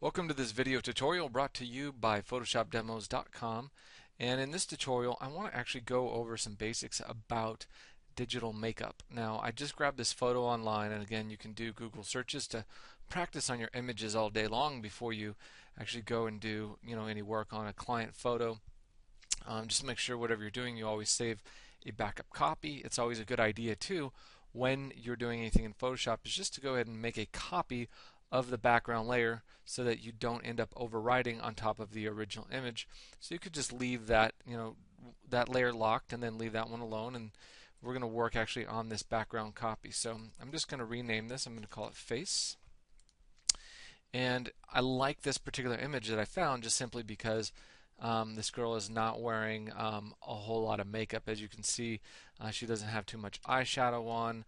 Welcome to this video tutorial brought to you by PhotoshopDemos.com, and in this tutorial I want to actually go over some basics about digital makeup. Now I just grabbed this photo online, and again you can do Google searches to practice on your images all day long before you actually go and do any work on a client photo. Just make sure whatever you're doing you always save a backup copy. It's always a good idea too when you're doing anything in Photoshop is just to go ahead and make a copy of the background layer so that you don't end up overwriting on top of the original image. So you could just leave that, that layer locked and then leave that one alone, and we're going to work actually on this background copy. So I'm just going to rename this. I'm going to call it face. And I like this particular image that I found just simply because this girl is not wearing a whole lot of makeup. As you can see, she doesn't have too much eyeshadow on.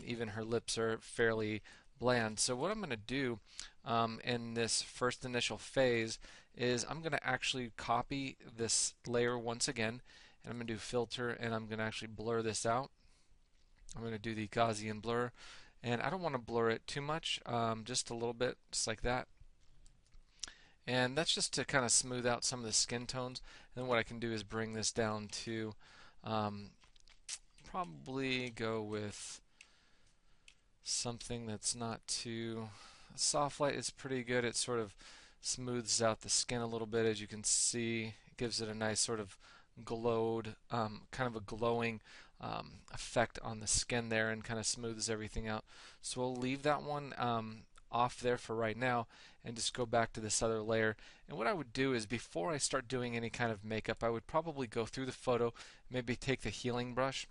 Even her lips are fairly bland. So what I'm going to do in this first initial phase is I'm going to actually copy this layer once again, and I'm going to do filter, and I'm going to actually blur this out. I'm going to do the Gaussian blur, and I don't want to blur it too much, just a little bit, just like that. And that's just to kind of smooth out some of the skin tones. And then what I can do is bring this down to probably go with something that's not too soft. Light is pretty good. It sort of smooths out the skin a little bit. As you can see, it gives it a nice sort of glowed, kind of a glowing effect on the skin there, and kind of smooths everything out. So we'll leave that one off there for right now and just go back to this other layer. And what I would do is, before I start doing any kind of makeup, I would probably go through the photo, maybe take the healing brush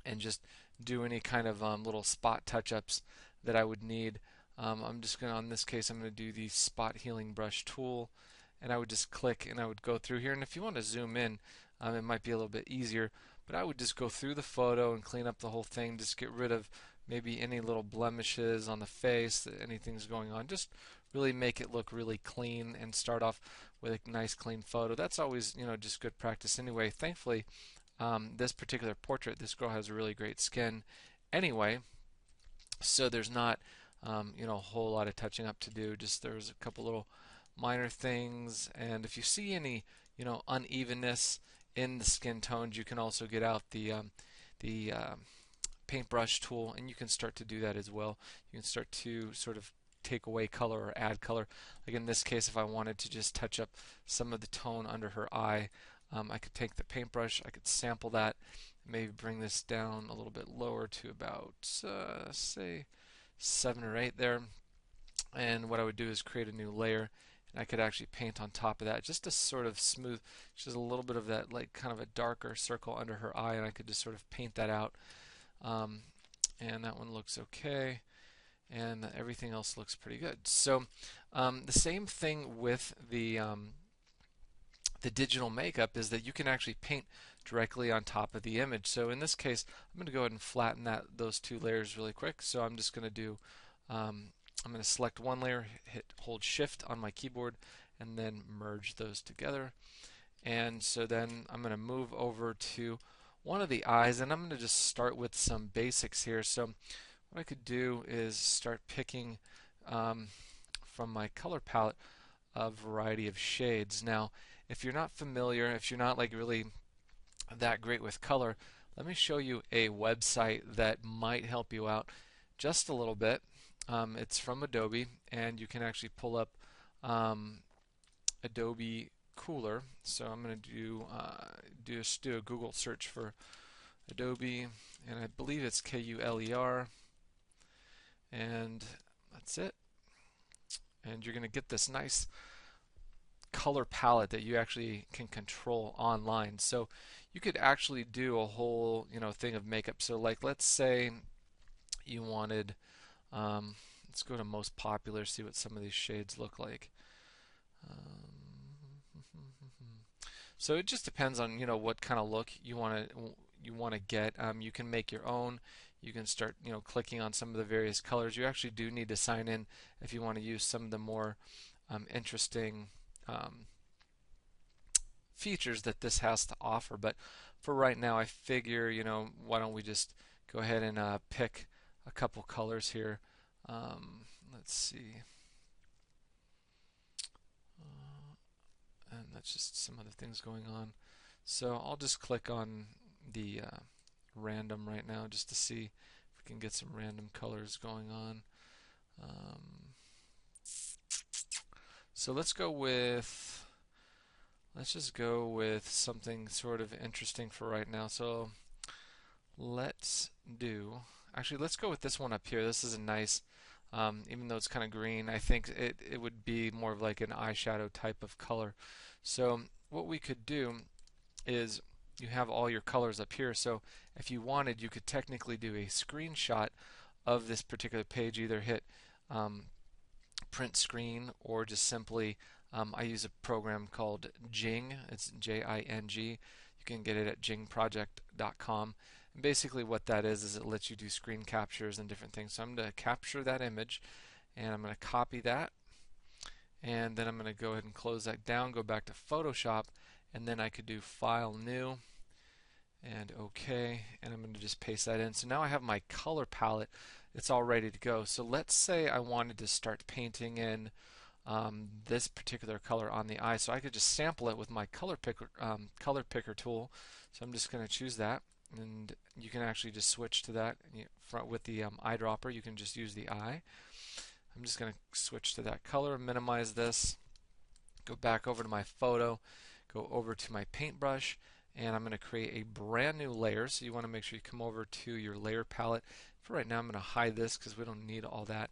and just do any kind of little spot touch-ups that I would need. I'm just going to, on this case, I'm going to do the spot healing brush tool, and I would just click and I would go through here. And if you want to zoom in, it might be a little bit easier, but I would just go through the photo and clean up the whole thing, just get rid of maybe any little blemishes on the face, anything's going on. Just really make it look really clean and start off with a nice clean photo. That's always, just good practice anyway. Thankfully, this particular portrait, this girl has a really great skin anyway, so there's not a whole lot of touching up to do. Just there's a couple little minor things, and if you see any unevenness in the skin tones, you can also get out the paintbrush tool, and you can start to do that as well. You can start to sort of take away color or add color. Like in this case, if I wanted to just touch up some of the tone under her eye, I could take the paintbrush, I could sample that, maybe bring this down a little bit lower to about, say, 7 or 8 there. And what I would do is create a new layer, and I could actually paint on top of that just to sort of smooth, just a little bit of that, like kind of a darker circle under her eye, and I could just sort of paint that out. And that one looks okay, and everything else looks pretty good. So the same thing with the digital makeup is that you can actually paint directly on top of the image. So in this case, I'm going to go ahead and flatten those two layers really quick. So I'm just going to do, I'm going to select one layer, hold Shift on my keyboard, and then merge those together. And so then I'm going to move over to one of the eyes, and I'm going to just start with some basics here. So what I could do is start picking from my color palette a variety of shades. Now, if you're not familiar, if you're not like really that great with color, let me show you a website that might help you out just a little bit. It's from Adobe, and you can actually pull up Adobe Cooler. So I'm going to do a Google search for Adobe, and I believe it's Kuler, and that's it. And you're going to get this nice color palette that you actually can control online. So you could actually do a whole thing of makeup. So like, let's say you wanted, let's go to most popular, see what some of these shades look like. So it just depends on what kind of look you want to get. You can make your own. You can start clicking on some of the various colors. You actually do need to sign in if you want to use some of the more interesting features that this has to offer. But for right now, I figure why don't we just go ahead and pick a couple colors here. Let's see. it's just some other things going on. So I'll just click on the random right now just to see if we can get some random colors going on. So let's just go with something sort of interesting for right now. So let's go with this one up here. This is a nice, even though it's kind of green, I think it would be more of like an eyeshadow type of color. So what we could do is you have all your colors up here. So if you wanted, you could technically do a screenshot of this particular page, either hit print screen or just simply I use a program called Jing. It's Jing. You can get it at jingproject.com. And basically what that is it lets you do screen captures and different things. So I'm going to capture that image and I'm going to copy that, and then I'm going to go ahead and close that down, go back to Photoshop, and then I could do File, New, and OK, and I'm going to just paste that in. So now I have my color palette. It's all ready to go. So let's say I wanted to start painting in this particular color on the eye. So I could just sample it with my color picker tool. So I'm just going to choose that, and you can actually just switch to that with the eyedropper. You can just use the eye. I'm just going to switch to that color, minimize this, go back over to my photo, go over to my paintbrush, and I'm going to create a brand new layer. So you want to make sure you come over to your layer palette. For right now I'm going to hide this because we don't need all that,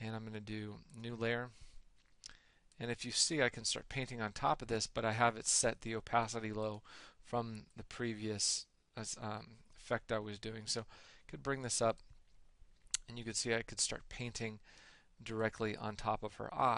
and I'm going to do new layer. And if you see, I can start painting on top of this, but I have it set the opacity low from the previous effect I was doing. So I could bring this up, and you could see I could start painting directly on top of her eye.